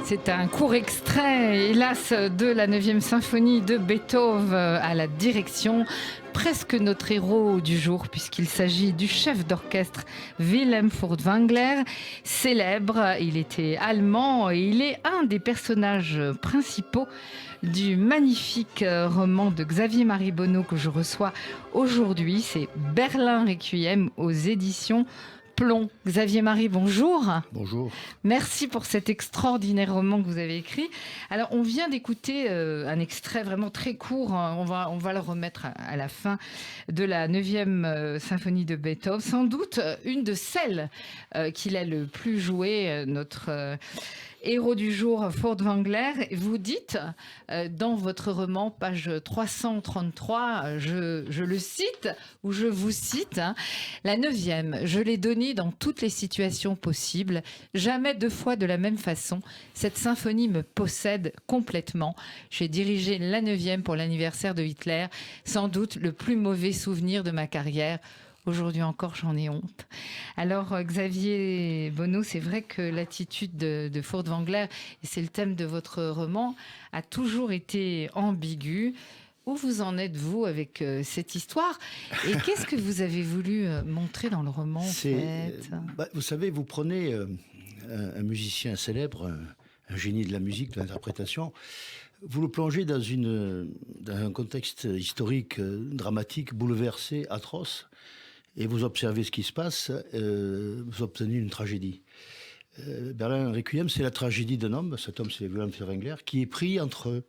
C'est un court extrait, hélas, de la 9e symphonie de Beethoven à la direction. Presque notre héros du jour, puisqu'il s'agit du chef d'orchestre Wilhelm Furtwängler, célèbre. Il était allemand et il est un des personnages principaux du magnifique roman de Xavier-Marie Bonnot que je reçois aujourd'hui. C'est Berlin Requiem aux éditions Plomb. Xavier-Marie, bonjour. Bonjour. Merci pour cet extraordinaire roman que vous avez écrit. Alors, on vient d'écouter un extrait vraiment très court. On va le remettre à la fin de la 9e symphonie de Beethoven. Sans doute une de celles qu'il a le plus joué, notre héros du jour, Furtwängler. Vous dites dans votre roman, page 333, je le cite, ou je vous cite, la 9e, je l'ai donnée dans toutes les situations possibles, jamais deux fois de la même façon. Cette symphonie me possède complètement. J'ai dirigé la 9e pour l'anniversaire de Hitler, sans doute le plus mauvais souvenir de ma carrière. Aujourd'hui encore, j'en ai honte. Alors, Xavier Bonnot, c'est vrai que l'attitude de Furtwängler, et c'est le thème de votre roman, a toujours été ambiguë. Où vous en êtes-vous avec cette histoire? Et qu'est-ce que vous avez voulu montrer dans le roman, en fait? Vous savez, vous prenez un musicien célèbre, un génie de la musique, de l'interprétation, vous le plongez dans un contexte historique, dramatique, bouleversé, atroce, et vous observez ce qui se passe, vous obtenez une tragédie. Berlin Requiem, c'est la tragédie d'un homme, cet homme c'est Wilhelm Furtwängler, qui est pris entre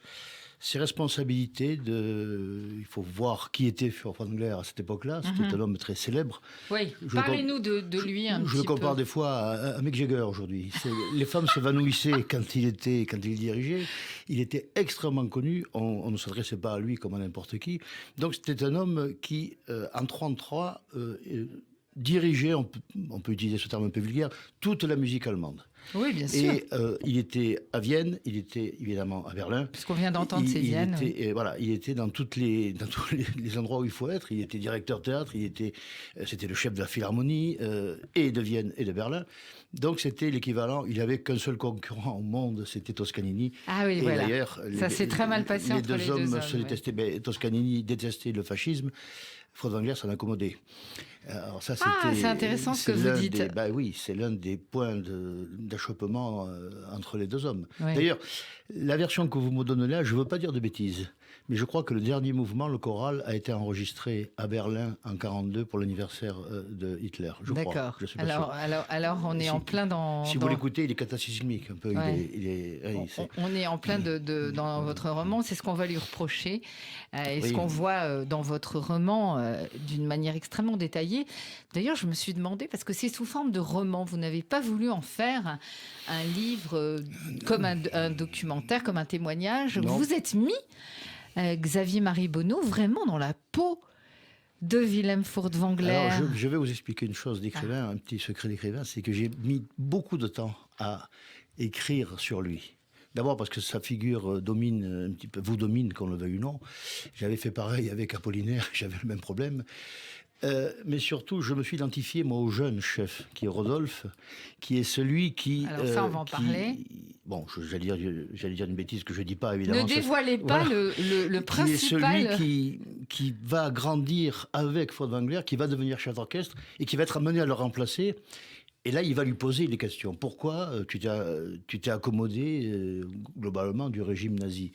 ses responsabilités il faut voir qui était Furtwängler à cette époque-là. C'était un homme très célèbre. Oui, parlez-nous de lui un petit peu. Je le compare des fois à Mick Jagger aujourd'hui. Les femmes s'évanouissaient quand il dirigeait. Il était extrêmement connu. On ne s'adressait pas à lui comme à n'importe qui. Donc c'était un homme qui, en 1933, dirigeait, on peut utiliser ce terme un peu vulgaire, toute la musique allemande. Oui, bien sûr. Et il était à Vienne, il était évidemment à Berlin. Puisqu'on vient d'entendre ces Vienne. Il était dans tous les endroits où il faut être. Il était directeur théâtre, c'était le chef de la philharmonie et de Vienne et de Berlin. Donc c'était l'équivalent. Il n'avait qu'un seul concurrent au monde, c'était Toscanini. Ah oui, et voilà. D'ailleurs, ça s'est très mal passé entre les deux hommes. Se détestaient. Ouais. Toscanini détestait le fascisme. Furtwängler s'en accommodait. Alors ça, c'est intéressant ce que vous dites. Oui, c'est l'un des points d'achoppement entre les deux hommes. Oui. D'ailleurs, la version que vous me donnez là, je ne veux pas dire de bêtises, mais je crois que le dernier mouvement, le choral, a été enregistré à Berlin en 1942 pour l'anniversaire de Hitler. D'accord. Alors, on est en plein dans... Si vous l'écoutez, il est cataclysmique un peu. Ouais. On est en plein dans votre roman, c'est ce qu'on va lui reprocher. Et ce qu'on voit dans votre roman d'une manière extrêmement détaillée. D'ailleurs, je me suis demandé, parce que c'est sous forme de roman, vous n'avez pas voulu en faire un livre comme un documentaire, comme un témoignage. Non. Vous êtes mis, Xavier-Marie Bonnot, vraiment dans la peau de Wilhelm Furtwängler. Alors, je vais vous expliquer une chose d'écrivain, un petit secret d'écrivain, c'est que j'ai mis beaucoup de temps à écrire sur lui. D'abord parce que sa figure domine un petit peu, vous domine, qu'on le veuille ou non. J'avais fait pareil avec Apollinaire, j'avais le même problème. Mais surtout, je me suis identifié, moi, au jeune chef, qui est Rodolphe, qui est celui qui... Alors ça, on va en parler. Bon, j'allais dire une bêtise que je ne dis pas, évidemment. Ne dévoilez pas le principal... Qui est celui qui va grandir avec Furtwängler, qui va devenir chef d'orchestre, et qui va être amené à le remplacer. Et là, il va lui poser des questions. Pourquoi tu t'es accommodé globalement du régime nazi?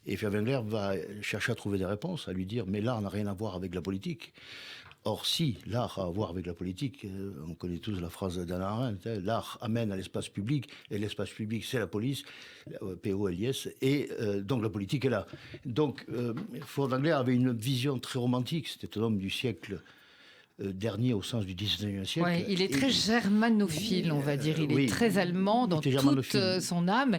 Et Furtwängler va chercher à trouver des réponses, à lui dire « Mais l'art n'a rien à voir avec la politique ». Or, si l'art a à voir avec la politique, on connaît tous la phrase d'Hannah Arendt, l'art amène à l'espace public, et l'espace public, c'est la police, POLIS, et donc la politique est là. Donc, Furtwängler avait une vision très romantique, c'était un homme du siècle dernier au sens du 19e siècle. Ouais, il est très germanophile, on va dire. Il est très allemand dans toute son âme.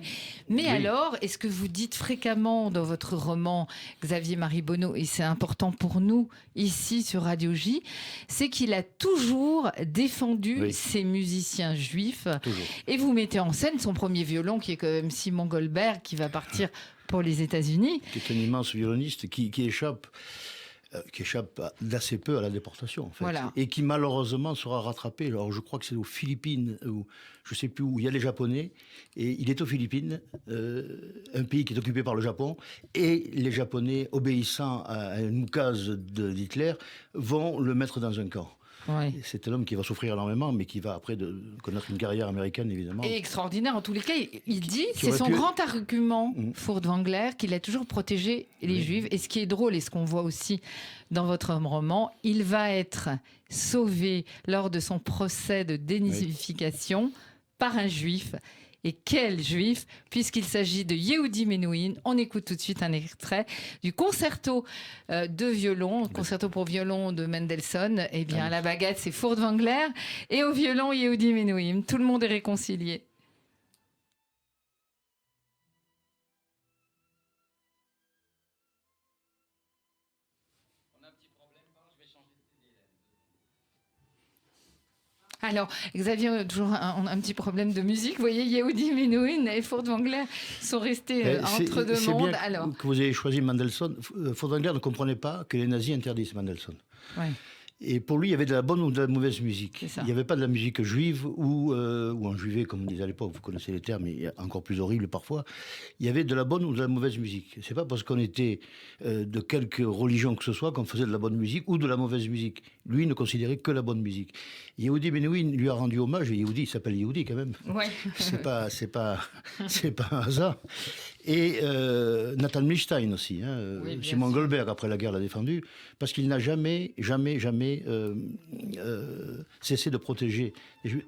Mais alors, est-ce que vous dites fréquemment dans votre roman, Xavier-Marie Bonnot, et c'est important pour nous ici sur Radio J, c'est qu'il a toujours défendu ces musiciens juifs. Toujours. Et vous mettez en scène son premier violon, qui est quand même Simon Goldberg, qui va partir pour les États-Unis. Qui est un immense violoniste qui échappe qui échappe d'assez peu à la déportation, en fait. Voilà. Et qui malheureusement sera rattrapé. Alors je crois que c'est aux Philippines, ou je ne sais plus où, il y a les Japonais, et il est aux Philippines, un pays qui est occupé par le Japon, et les Japonais, obéissant à une oukase d'Hitler, vont le mettre dans un camp. Ouais. C'est un homme qui va souffrir énormément, mais qui va après connaître une carrière américaine, évidemment. Et extraordinaire, en tous les cas, il dit, Qui c'est son aurait pu... grand argument, Furtwängler, qu'il a toujours protégé les Juifs. Et ce qui est drôle, et ce qu'on voit aussi dans votre roman, il va être sauvé lors de son procès de dénazification par un Juif. Et quel Juif, puisqu'il s'agit de Yehudi Menuhin. On écoute tout de suite un extrait du concerto de violon, concerto pour violon de Mendelssohn. Eh bien, à la baguette, c'est Furtwängler, et au violon, Yehudi Menuhin. Tout le monde est réconcilié. Alors, Xavier, on a toujours un petit problème de musique. Vous voyez, Yehudi Menuhin et Furtwängler sont restés entre deux mondes. C'est bien que vous ayez choisi Mendelssohn. Furtwängler ne comprenait pas que les nazis interdisent Mendelssohn. Ouais. Et pour lui, il y avait de la bonne ou de la mauvaise musique. Il n'y avait pas de la musique juive ou en juivet, comme on disait à l'époque, vous connaissez les termes, mais encore plus horrible parfois. Il y avait de la bonne ou de la mauvaise musique. C'est pas parce qu'on était de quelque religion que ce soit qu'on faisait de la bonne musique ou de la mauvaise musique. Lui, il ne considérait que la bonne musique. Yehudi Menuhin lui a rendu hommage, et Yehudi, il s'appelle Yehudi quand même. Ouais. C'est pas un hasard. Et Nathan Milstein aussi, hein, Oui, Simon Goldberg après la guerre l'a défendu, parce qu'il n'a jamais cessé de protéger,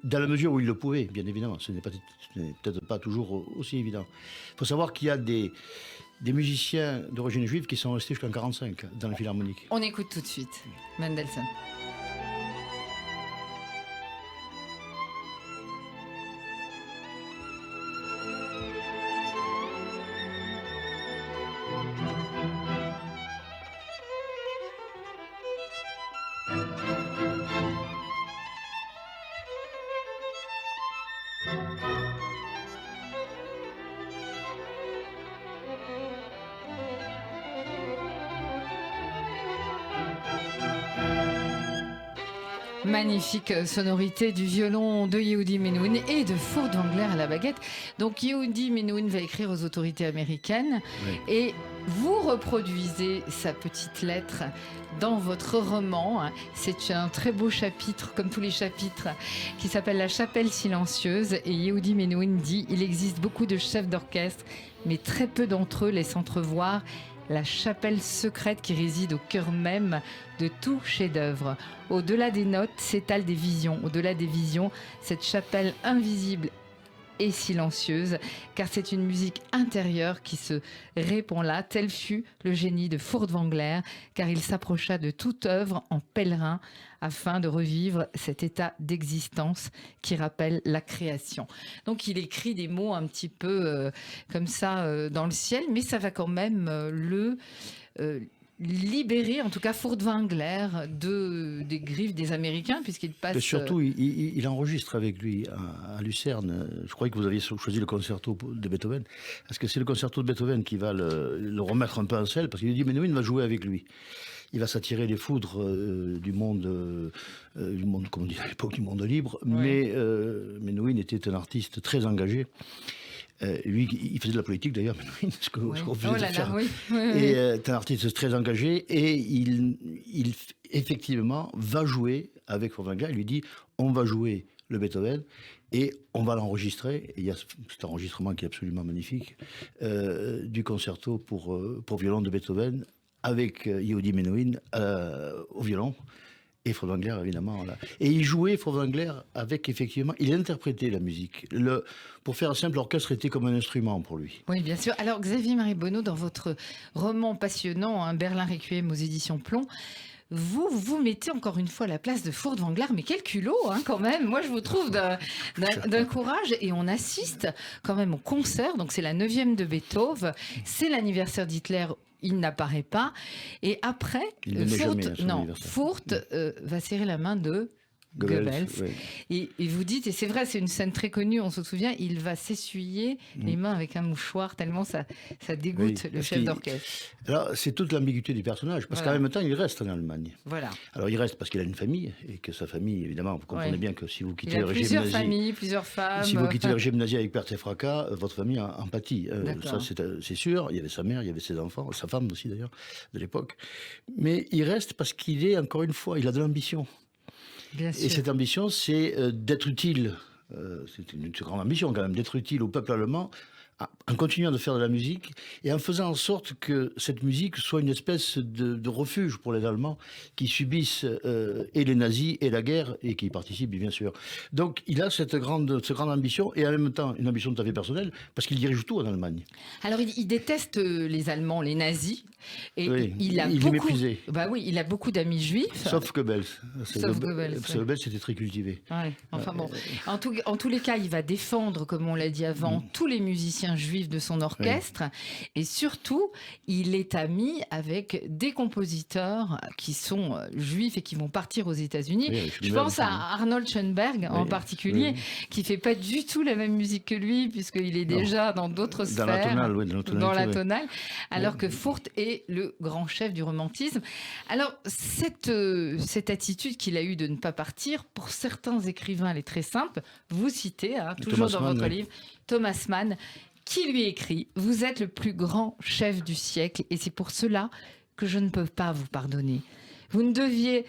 dans la mesure où il le pouvait, bien évidemment. Ce n'est peut-être pas toujours aussi évident. Il faut savoir qu'il y a des musiciens d'origine juive qui sont restés jusqu'en 1945 dans la Philharmonique. On écoute tout de suite Mendelssohn. Magnifique sonorité du violon de Yehudi Menuhin et de Furtwängler à la baguette. Donc Yehudi Menuhin va écrire aux autorités américaines, et vous reproduisez sa petite lettre dans votre roman. C'est un très beau chapitre, comme tous les chapitres, qui s'appelle La chapelle silencieuse. Et Yehudi Menuhin dit « Il existe beaucoup de chefs d'orchestre, mais très peu d'entre eux laissent entrevoir la chapelle secrète qui réside au cœur même de tout chef-d'œuvre. Au-delà des notes s'étalent des visions. Au-delà des visions, cette chapelle invisible et silencieuse, car c'est une musique intérieure qui se répand là. Tel fut le génie de Furtwängler, car il s'approcha de toute œuvre en pèlerin afin de revivre cet état d'existence qui rappelle la création. » Donc il écrit des mots un petit peu comme ça dans le ciel, mais ça va quand même libérer, en tout cas Furtwängler, des griffes des Américains, puisqu'il passe... Et surtout, il enregistre avec lui à Lucerne. Je croyais que vous aviez choisi le concerto de Beethoven, parce que c'est le concerto de Beethoven qui va le remettre un peu en selle, parce qu'il dit Menuhin va jouer avec lui. Il va s'attirer les foudres du monde, comme on dit à l'époque, du monde libre. Oui. Mais Menuhin était un artiste très engagé. Lui, il faisait de la politique d'ailleurs, ce qu'on faisait faire. Oui. Et est un artiste très engagé, et il effectivement va jouer avec Furtwängler. Il lui dit on va jouer le Beethoven et on va l'enregistrer. Et il y a cet enregistrement qui est absolument magnifique du concerto pour violon de Beethoven avec Yehudi Menuhin au violon. Et Furtwängler, évidemment. Là. Et il jouait, Furtwängler, avec, effectivement, il interprétait la musique. Pour faire simple, l'orchestre était comme un instrument pour lui. Oui, bien sûr. Alors, Xavier Maribonneau, dans votre roman passionnant, Berlin Requiem aux éditions Plomb, vous mettez encore une fois à la place de Furtwängler, mais quel culot, quand même. Moi, je vous trouve d'un courage. Et on assiste quand même au concert. Donc, c'est la 9e de Beethoven. C'est l'anniversaire d'Hitler. Il n'apparaît pas. Et après, Furt va serrer la main de Goebbels. Oui. Et vous dites, et c'est vrai, c'est une scène très connue, on se souvient, il va s'essuyer les mains avec un mouchoir, tellement ça dégoûte le chef d'orchestre. Alors, c'est toute l'ambiguïté du personnage, parce qu'en même temps, il reste en Allemagne. Voilà. Alors, il reste parce qu'il a une famille, et que sa famille, évidemment, vous comprenez bien que si vous quittez il a le régime plusieurs nazi... familles, plusieurs femmes... Si vous quittez le régime nazi avec perte et fracas, votre famille en pâtit. Ça, c'est sûr. Il y avait sa mère, il y avait ses enfants, sa femme aussi, d'ailleurs, de l'époque. Mais il reste parce qu'il est, encore une fois, il a de l'ambition. Bien sûr. Et cette ambition, c'est d'être utile. C'est une grande ambition quand même, d'être utile au peuple allemand en continuant de faire de la musique et en faisant en sorte que cette musique soit une espèce de refuge pour les Allemands qui subissent et les nazis et la guerre et qui y participent bien sûr. Donc il a cette grande ambition et en même temps une ambition tout à fait personnelle parce qu'il dirige tout en Allemagne. Alors il déteste les Allemands, les nazis et oui, il les méprisait. Bah oui, il a beaucoup d'amis juifs. Sauf Goebbels. Goebbels. Goebbels c'était très cultivé. Ouais, enfin bon. En tous les cas, il va défendre, comme on l'a dit avant, tous les musiciens juifs de son orchestre et surtout, il est ami avec des compositeurs qui sont juifs et qui vont partir aux États-Unis. Oui, je pense à Arnold Schoenberg en particulier, qui fait pas du tout la même musique que lui puisqu'il est déjà dans d'autres sphères, dans la tonale, alors que Furth est le grand chef du romantisme. Alors cette attitude qu'il a eue de ne pas partir, pour certains écrivains, elle est très simple. Vous citez, toujours dans votre livre, Thomas Mann, qui lui écrit « Vous êtes le plus grand chef du siècle et c'est pour cela que je ne peux pas vous pardonner. Vous ne deviez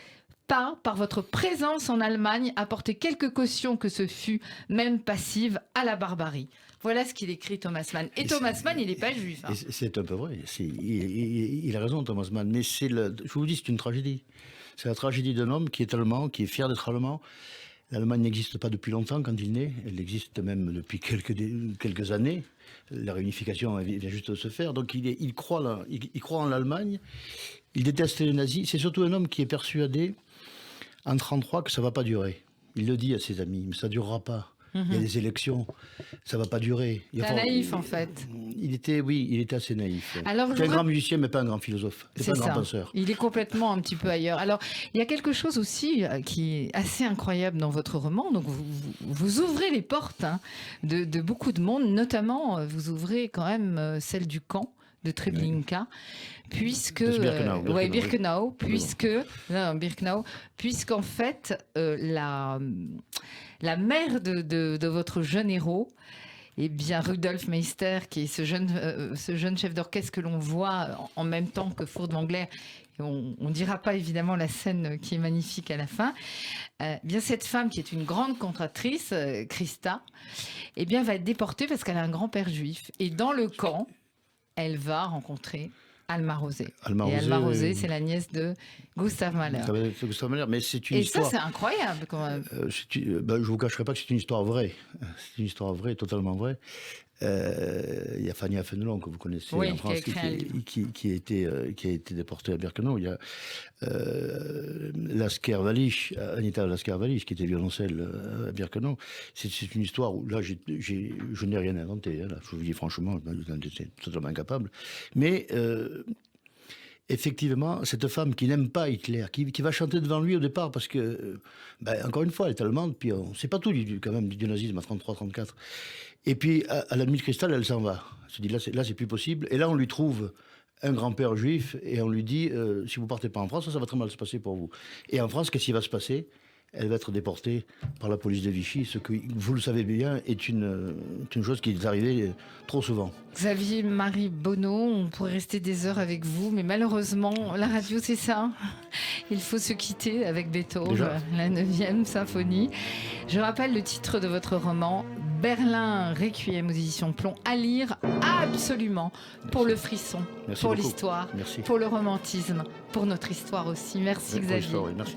pas, par votre présence en Allemagne, apporter quelque caution que ce fût, même passive, à la barbarie. » Voilà ce qu'il écrit Thomas Mann. Et Thomas Mann, il n'est pas juif. C'est un peu vrai. Il a raison, Thomas Mann. Mais je vous dis, c'est une tragédie. C'est la tragédie d'un homme qui est allemand, qui est fier d'être allemand. L'Allemagne n'existe pas depuis longtemps quand il naît. Elle existe même depuis quelques années. La réunification vient juste de se faire. Donc il croit en l'Allemagne. Il déteste les nazis. C'est surtout un homme qui est persuadé, en 1933, que ça ne va pas durer. Il le dit à ses amis, mais ça ne durera pas. Il y a des élections, ça ne va pas durer. C'est naïf, en fait. Il était assez naïf. C'est un grand musicien, mais pas un grand philosophe. C'est pas un grand penseur. Il est complètement un petit peu ailleurs. Alors, il y a quelque chose aussi qui est assez incroyable dans votre roman. Donc, vous ouvrez les portes de beaucoup de monde, notamment, vous ouvrez quand même celle du camp de Treblinka, puisque Birkenau, puisqu'en fait la mère de votre jeune héros, eh bien Rudolf Meister, qui est ce jeune chef d'orchestre que l'on voit en même temps que Furtwängler, on ne dira pas évidemment la scène qui est magnifique à la fin, bien cette femme qui est une grande cantatrice, Christa, eh bien va être déportée parce qu'elle a un grand-père juif. Et dans le camp, elle va rencontrer Alma Rosé. Et Alma Rosé, c'est la nièce de Gustav Mahler. Mais c'est une histoire... ça, c'est incroyable quand même. Je ne vous cacherai pas que c'est une histoire vraie. C'est une histoire vraie, totalement vraie. Il y a Fanny Affenelon, que vous connaissez en France, qui a été déportée à Birkenau. Il y a Anita Lasker-Wallich, qui était violoncelle à Birkenau. C'est une histoire où, là, je n'ai rien inventé. Là, je vous dis franchement, j'étais totalement incapable. Mais... effectivement, cette femme qui n'aime pas Hitler, qui va chanter devant lui au départ, parce que, encore une fois, elle est allemande, puis on ne sait pas tout quand même du nazisme à 33-34. Et puis, à la nuit de cristal, elle s'en va. Elle se dit, là, c'est plus possible. Et là, on lui trouve un grand-père juif, et on lui dit, si vous ne partez pas en France, ça va très mal se passer pour vous. Et en France, qu'est-ce qui va se passer ? Elle va être déportée par la police de Vichy, ce que, vous le savez bien, est une chose qui est arrivée trop souvent. Xavier-Marie Bonneau, on pourrait rester des heures avec vous, mais malheureusement, la radio, c'est ça. Il faut se quitter avec Beethoven, la 9e symphonie. Je rappelle le titre de votre roman, Berlin Requiem aux éditions Plomb, à lire absolument pour le frisson, pour l'histoire, pour le romantisme, pour notre histoire aussi. Merci Xavier. Merci.